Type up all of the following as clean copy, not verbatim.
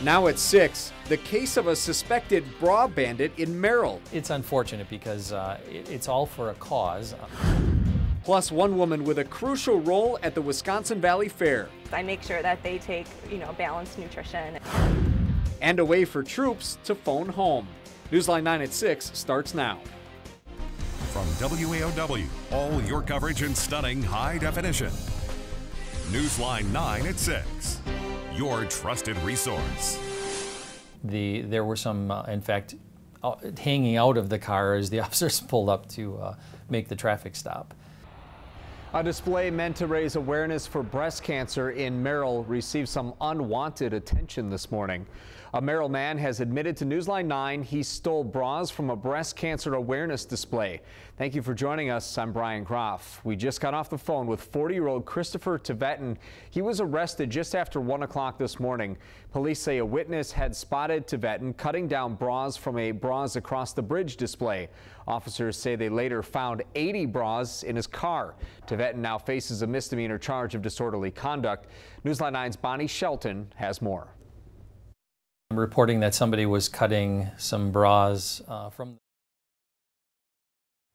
Now at 6, the case of a suspected bra bandit in Merrill. It's unfortunate because it's all for a cause. Plus, one woman with a crucial role at the Wisconsin Valley Fair. I make sure that they take, balanced nutrition. And a way for troops to phone home. Newsline 9 at 6 starts now. From WAOW, all your coverage in stunning high definition. Newsline 9 at 6, your trusted resource. There were some, in fact, hanging out of the car as the officers pulled up to make the traffic stop. A display meant to raise awareness for breast cancer in Merrill received some unwanted attention this morning. A Merrill man has admitted to Newsline 9 he stole bras from a breast cancer awareness display. Thank you for joining us. I'm Brian Groff. We just got off the phone with 40-year-old Christopher Tivetan. He was arrested just after 1 o'clock this morning. Police say a witness had spotted Tivetan cutting down bras from a Bras Across the Bridge display. Officers say they later found 80 bras in his car. Tivetan now faces a misdemeanor charge of disorderly conduct. Newsline 9's Bonnie Shelton has more. I'm reporting that somebody was cutting some bras from.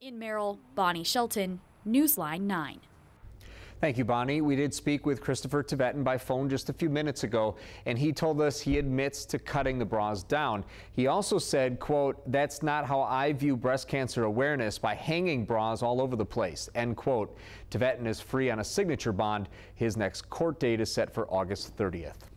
In Merrill, Bonnie Shelton, Newsline 9. Thank you, Bonnie. We did speak with Christopher Tivetan by phone just a few minutes ago, and he told us he admits to cutting the bras down. He also said, quote, "That's not how I view breast cancer awareness, by hanging bras all over the place," end quote. Tivetan is free on a signature bond. His next court date is set for August 30th.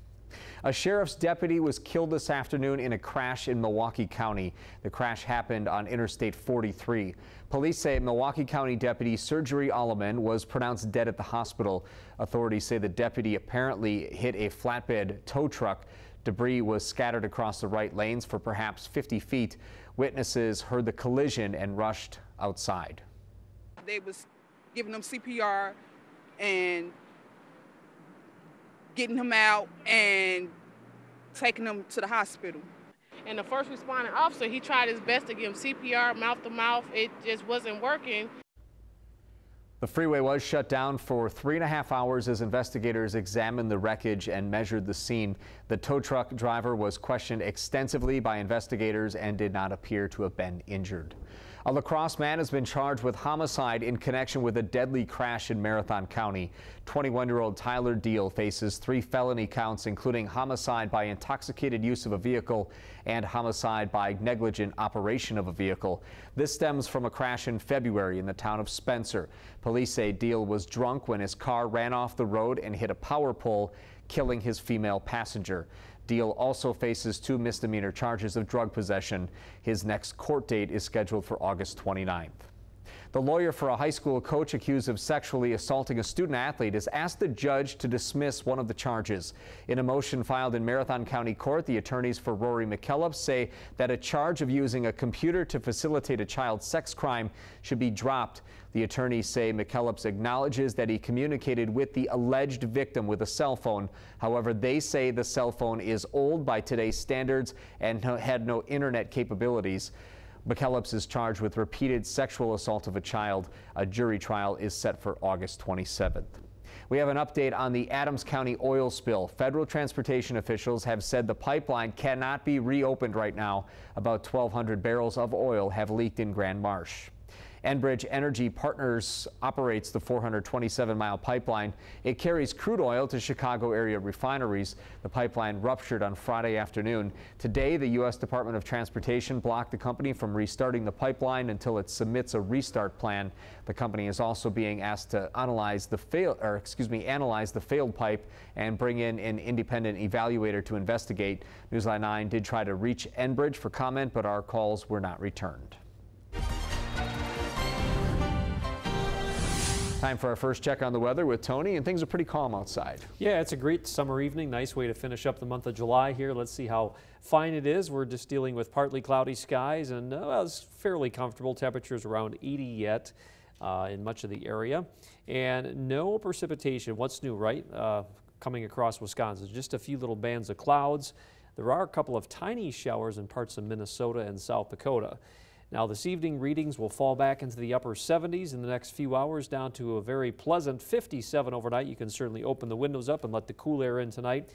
A sheriff's deputy was killed this afternoon in a crash in Milwaukee County. The crash happened on Interstate 43. Police say Milwaukee County Deputy Surgery Alleman was pronounced dead at the hospital. Authorities say the deputy apparently hit a flatbed tow truck. Debris was scattered across the right lanes for perhaps 50 feet. Witnesses heard the collision and rushed outside. They was giving them CPR and getting him out and taking him to the hospital. And the first responding officer, he tried his best to give him CPR, mouth to mouth. It just wasn't working. The freeway was shut down for 3.5 hours as investigators examined the wreckage and measured the scene. The tow truck driver was questioned extensively by investigators and did not appear to have been injured. A La Crosse man has been charged with homicide in connection with a deadly crash in Marathon County. 21-year-old Tyler Deal faces 3 felony counts, including homicide by intoxicated use of a vehicle and homicide by negligent operation of a vehicle. This stems from a crash in February in the town of Spencer. Police say Deal was drunk when his car ran off the road and hit a power pole, killing his female passenger. Deal also faces 2 misdemeanor charges of drug possession. His next court date is scheduled for August 29th. The lawyer for a high school coach accused of sexually assaulting a student athlete has asked the judge to dismiss one of the charges. In a motion filed in Marathon County Court, the attorneys for Rory McKellips say that a charge of using a computer to facilitate a child sex crime should be dropped. The attorneys say McKellips acknowledges that he communicated with the alleged victim with a cell phone. However, they say the cell phone is old by today's standards and had no internet capabilities. McKellips is charged with repeated sexual assault of a child. A jury trial is set for August 27th. We have an update on the Adams County oil spill. Federal transportation officials have said the pipeline cannot be reopened right now. About 1,200 barrels of oil have leaked in Grand Marsh. Enbridge Energy Partners operates the 427-mile pipeline. It carries crude oil to Chicago area refineries. The pipeline ruptured on Friday afternoon. Today, the U.S. Department of Transportation blocked the company from restarting the pipeline until it submits a restart plan. The company is also being asked to analyze the failed pipe and bring in an independent evaluator to investigate. Newsline 9 did try to reach Enbridge for comment, but our calls were not returned. Time for our first check on the weather with Tony, and things are pretty calm outside. Yeah, it's a great summer evening. Nice way to finish up the month of July here. Let's see how fine it is. We're just dealing with partly cloudy skies, and well, it's fairly comfortable. Temperatures around 80 yet in much of the area, and no precipitation. What's new, right? Coming across Wisconsin, just a few little bands of clouds. There are a couple of tiny showers in parts of Minnesota and South Dakota. Now this evening readings will fall back into the upper 70s in the next few hours, down to a very pleasant 57 overnight. You can certainly open the windows up and let the cool air in tonight.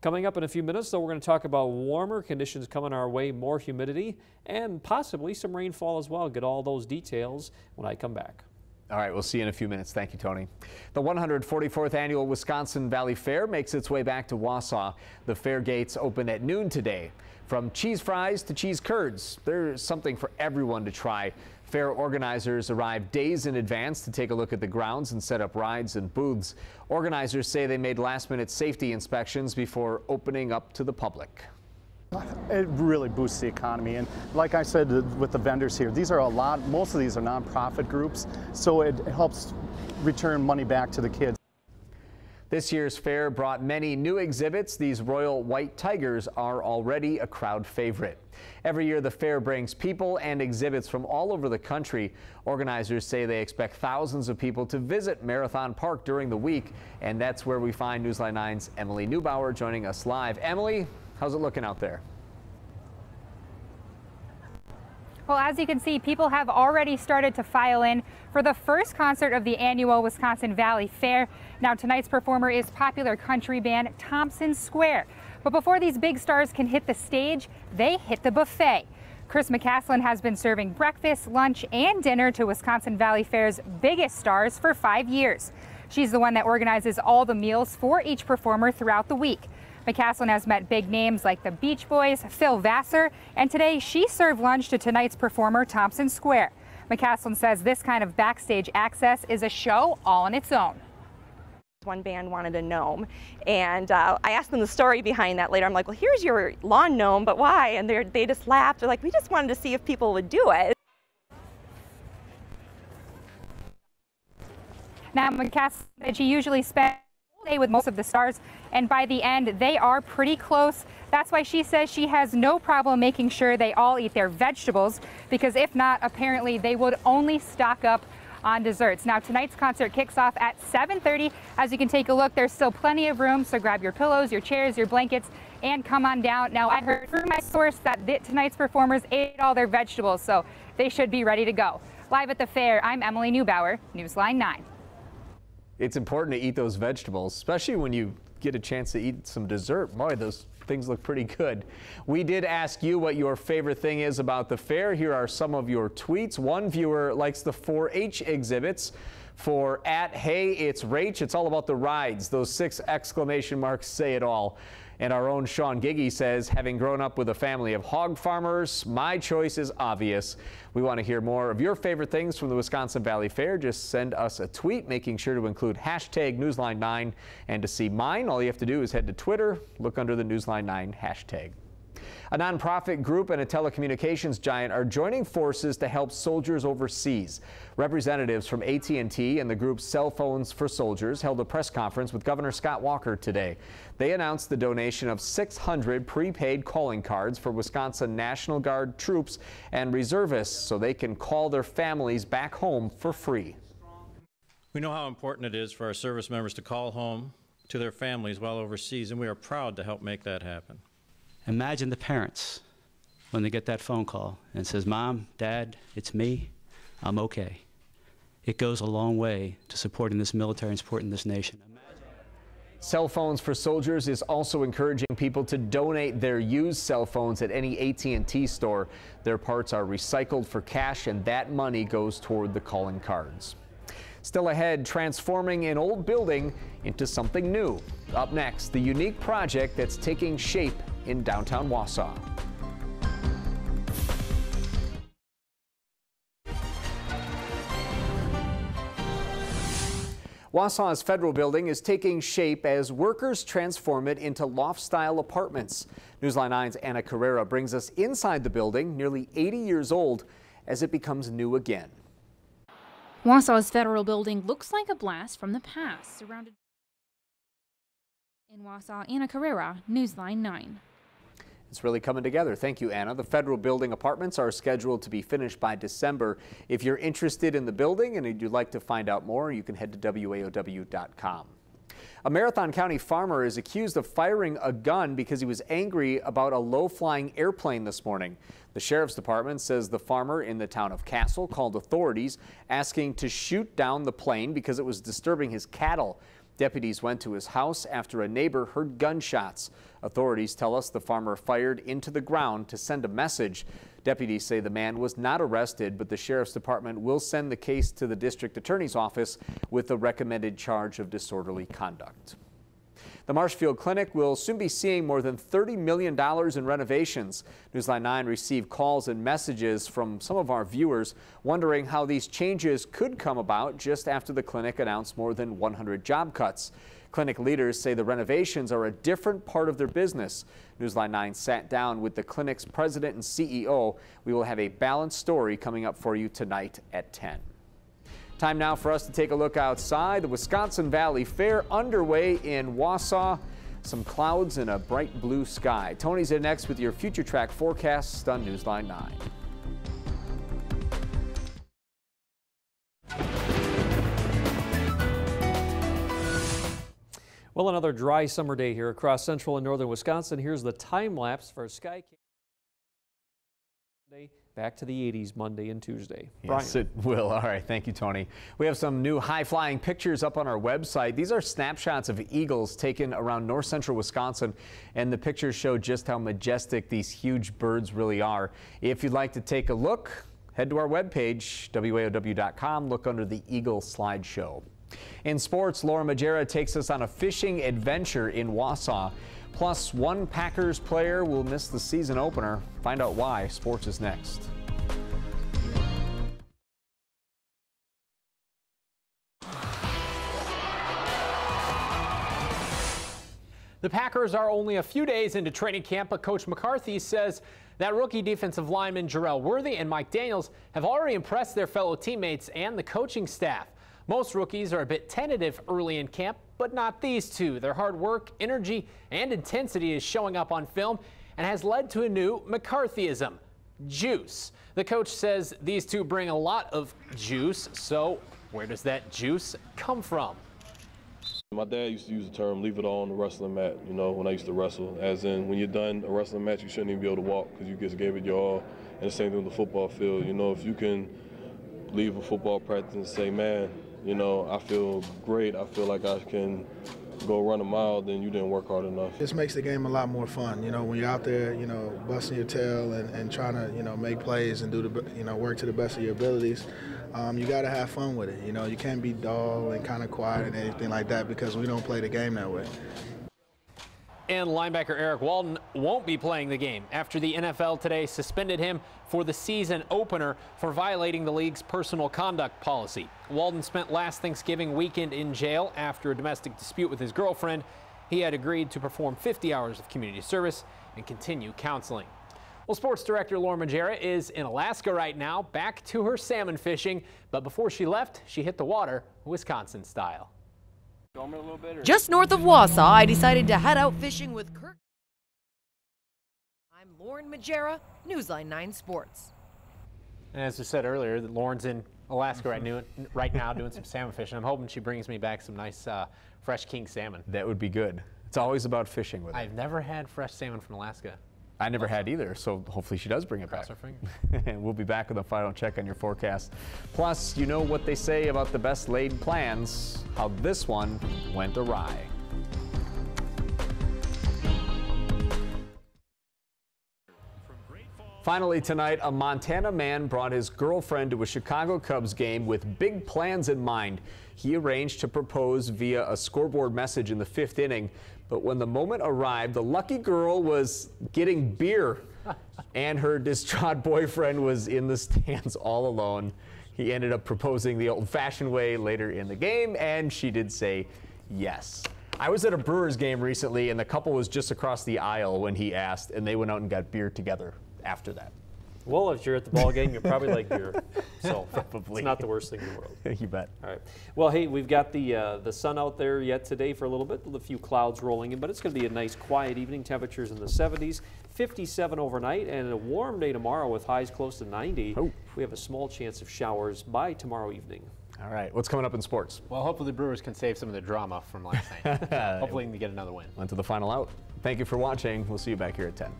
Coming up in a few minutes, though, we're going to talk about warmer conditions coming our way, more humidity, and possibly some rainfall as well. Get all those details when I come back. All right, we'll see you in a few minutes. Thank you, Tony. The 144th annual Wisconsin Valley Fair makes its way back to Wausau. The fair gates open at noon today. From cheese fries to cheese curds, there's something for everyone to try. Fair organizers arrived days in advance to take a look at the grounds and set up rides and booths. Organizers say they made last-minute safety inspections before opening up to the public. It really boosts the economy, and like I said with the vendors here, these are most of these are nonprofit groups, so it helps return money back to the kids. This year's fair brought many new exhibits. These royal white tigers are already a crowd favorite. Every year the fair brings people and exhibits from all over the country. Organizers say they expect thousands of people to visit Marathon Park during the week, and that's where we find Newsline 9's Emily Neubauer joining us live. Emily, how's it looking out there? Well, as you can see, people have already started to file in for the first concert of the annual Wisconsin Valley Fair. Now, tonight's performer is popular country band Thompson Square. But before these big stars can hit the stage, they hit the buffet. Chris McCaslin has been serving breakfast, lunch, and dinner to Wisconsin Valley Fair's biggest stars for 5 years. She's the one that organizes all the meals for each performer throughout the week. McCaslin has met big names like the Beach Boys, Phil Vassar, and today she served lunch to tonight's performer, Thompson Square. McCaslin says this kind of backstage access is a show all on its own. One band wanted a gnome, and I asked them the story behind that later. I'm like, well, here's your lawn gnome, but why? And they just laughed. They're like, we just wanted to see if people would do it. Now, McCaslin said she usually spends with most of the stars, and by the end they are pretty close. That's why she says she has no problem making sure they all eat their vegetables, because if not, apparently they would only stock up on desserts. Now, tonight's concert kicks off at 7:30. As you can take a look, there's still plenty of room, so grab your pillows, your chairs, your blankets, and come on down. Now, I heard from my source that tonight's performers ate all their vegetables, so they should be ready to go. Live at the fair, I'm Emily Neubauer, Newsline 9. It's important to eat those vegetables, especially when you get a chance to eat some dessert. Boy, those things look pretty good. We did ask you what your favorite thing is about the fair. Here are some of your tweets. One viewer likes the 4-H exhibits. For @HeyIt'sRach, it's all about the rides. Those 6 exclamation marks say it all. And our own Sean Giggy says, having grown up with a family of hog farmers, my choice is obvious. We want to hear more of your favorite things from the Wisconsin Valley Fair. Just send us a tweet, making sure to include hashtag Newsline9. And to see mine, all you have to do is head to Twitter, look under the Newsline9 hashtag. A nonprofit group and a telecommunications giant are joining forces to help soldiers overseas. Representatives from AT&T and the group Cell Phones for Soldiers held a press conference with Governor Scott Walker today. They announced the donation of 600 prepaid calling cards for Wisconsin National Guard troops and reservists so they can call their families back home for free. We know how important it is for our service members to call home to their families while overseas, and we are proud to help make that happen. Imagine the parents when they get that phone call and it says, Mom, Dad, it's me, I'm okay. It goes a long way to supporting this military and supporting this nation. Cell Phones for Soldiers is also encouraging people to donate their used cell phones at any AT&T store. Their parts are recycled for cash, and that money goes toward the calling cards. Still ahead, transforming an old building into something new. Up next, the unique project that's taking shape in downtown Wausau. Wausau's federal building is taking shape as workers transform it into loft-style apartments. Newsline 9's Anna Carrera brings us inside the building, nearly 80 years old, as it becomes new again. Wausau's federal building looks like a blast from the past, surrounded in Wausau. Anna Carrera, Newsline 9. It's really coming together. Thank you, Anna. The federal building apartments are scheduled to be finished by December. If you're interested in the building and you'd like to find out more, you can head to WAOW.com. A Marathon County farmer is accused of firing a gun because he was angry about a low-flying airplane this morning. The sheriff's department says the farmer in the town of Castle called authorities asking to shoot down the plane because it was disturbing his cattle. Deputies went to his house after a neighbor heard gunshots. Authorities tell us the farmer fired into the ground to send a message. Deputies say the man was not arrested, but the sheriff's department will send the case to the district attorney's office with a recommended charge of disorderly conduct. The Marshfield Clinic will soon be seeing more than $30 million in renovations. Newsline 9 received calls and messages from some of our viewers wondering how these changes could come about just after the clinic announced more than 100 job cuts. Clinic leaders say the renovations are a different part of their business. Newsline 9 sat down with the clinic's president and CEO. We will have a balanced story coming up for you tonight at 10. Time now for us to take a look outside. The Wisconsin Valley Fair underway in Wausau. Some clouds and a bright blue sky. Tony's in next with your future track forecasts on Newsline 9. Well, another dry summer day here across central and northern Wisconsin. Here's the time lapse for Sky Day. Back to the 80s Monday and Tuesday. Yes, Brian. It will. All right. Thank you, Tony. We have some new high-flying pictures up on our website. These are snapshots of eagles taken around north central Wisconsin, and the pictures show just how majestic these huge birds really are. If you'd like to take a look, head to our webpage, WAOW.com. Look under the Eagle slideshow. In sports, Laura Majera takes us on a fishing adventure in Wausau. Plus, one Packers player will miss the season opener. Find out why. Sports is next. The Packers are only a few days into training camp, but Coach McCarthy says that rookie defensive linemen Jarrell Worthy and Mike Daniels have already impressed their fellow teammates and the coaching staff. Most rookies are a bit tentative early in camp, but not these two. Their hard work, energy, and intensity is showing up on film and has led to a new McCarthyism, juice. The coach says these two bring a lot of juice, so where does that juice come from? My dad used to use the term, leave it all on the wrestling mat, you know, when I used to wrestle. As in, when you're done a wrestling match, you shouldn't even be able to walk because you just gave it your all. And the same thing with the football field. You know, if you can leave a football practice and say, man, you know, I feel great, I feel like I can go run a mile, then you didn't work hard enough. This makes the game a lot more fun, you know, when you're out there, you know, busting your tail and trying to, you know, make plays and do the, you know, work to the best of your abilities. You got to have fun with it, you know. You can't be dull and kind of quiet and anything like that because we don't play the game that way. And linebacker Eric Walden won't be playing the game after the NFL today suspended him for the season opener for violating the league's personal conduct policy. Walden spent last Thanksgiving weekend in jail after a domestic dispute with his girlfriend. He had agreed to perform 50 hours of community service and continue counseling. Well, sports director Laura Majera is in Alaska right now, back to her salmon fishing. But before she left, she hit the water Wisconsin style. Just north of Wausau, I decided to head out fishing with Kirk. I'm Lauren Majera, Newsline 9 Sports. And as we said earlier, that Lauren's in Alaska right now doing some salmon fishing. I'm hoping she brings me back some nice fresh king salmon. That would be good. It's always about fishing with her. I've never had fresh salmon from Alaska. I never had either, so hopefully she does bring it back. Cross our fingers. And we'll be back with a final check on your forecast. Plus, you know what they say about the best laid plans, how this one went awry. Finally tonight, a Montana man brought his girlfriend to a Chicago Cubs game with big plans in mind. He arranged to propose via a scoreboard message in the 5th inning. But when the moment arrived, the lucky girl was getting beer and her distraught boyfriend was in the stands all alone. He ended up proposing the old-fashioned way later in the game, and she did say yes. I was at a Brewers game recently, and the couple was just across the aisle when he asked, and they went out and got beer together after that. Well, if you're at the ball game, you probably like beer, so probably. It's not the worst thing in the world. You bet. All right. Well, hey, we've got the sun out there yet today for a little bit, with a few clouds rolling in, but it's going to be a nice, quiet evening. Temperatures in the 70s, 57 overnight, and a warm day tomorrow with highs close to 90. Oh. We have a small chance of showers by tomorrow evening. All right. What's coming up in sports? Well, hopefully the Brewers can save some of the drama from last night. Hopefully they can get another win. On to the final out. Thank you for watching. We'll see you back here at 10.